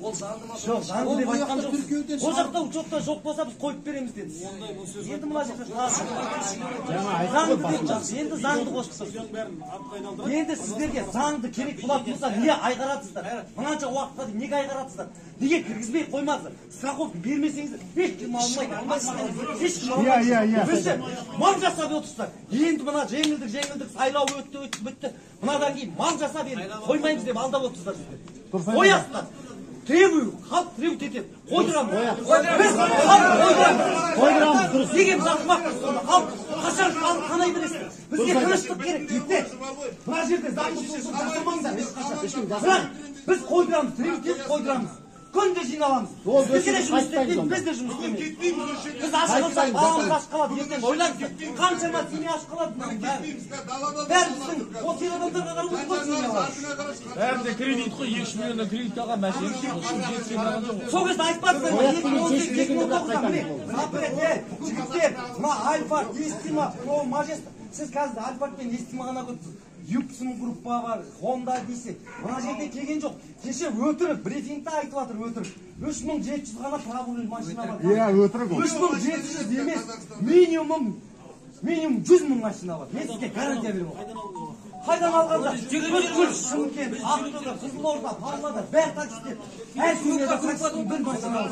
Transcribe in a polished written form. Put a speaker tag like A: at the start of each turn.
A: Ол заңды ма? Жоқ, заңды деп айтқан жоқ. Ол жақта учетта жоқ болса біз қойып береміз деді. Енді мына жерде заңды деп жатыр. Енді заңды қосып. Енді сіздерге заңды керек болатын болса не айғаратсыздар? Мынанша уақытқа дейін неге айғаратсыздар? Неге кіргізбей қоймаңыздар? Страховка бермесеңіздер ешкім алмайды. Ешкім алмайды. Өзі мал жасап отырсыздар. Енді мына жеңілдік сайлау өтті бітті. Мынадан кейін мал жасап қоймаймыз деп алдап отырсыздар сіздер. Қоясыздар. Требую, халық требует етеді. Қойдырамыз. Біз халық қойдырамыз. Дұрыс. Неге біз ақымақпыз сонда? Халық қашан халық қанай бересіздер? Бізге тыныштық керек. Жетті. Мына жерде заңды сосын жасамаңыздар ешқашан. Бірақ біз қойдырамыз, требует етіп қойдырамыз. Күнде жиналамыз. Біз де жұмыс істемейміз, біз де жұмыс істемейміз. Біз ашық болсақ, баламыз ашық қалады. Ертең ойлаңыздар. Қаншама семья ашық қалады. Бәрі біздің осы ел адамдарға қарап отырып семьялар.
B: Бәрі де кредит қой, 2 миллионнан кредит алған мәселе.
A: Сол кезде айтпадыңыздар ма? 2018-2019-да міне, жігіттер, мына Альфа, Естима, Про, Мажеста. Сіз қазір Альфа пен Естима ғана көрдіңіз. Юпсым группа бар, Honda дейсек. Мына жерде келген жоқ. Кеше өтірік, брифингте айтып жатыр өтірік. 3700 ғана пробурный машина бар.
C: Өтірік ол.
A: 3700 емес, минимум 100 мың машина бар. Мен сізге гарантия беремін. Қайдан алғандар? Бүткіл Шымкент, Ақтөбе, Қызылорда, Павлодар, бәрі таксистер. Әр күнде таксистің бір машина бар.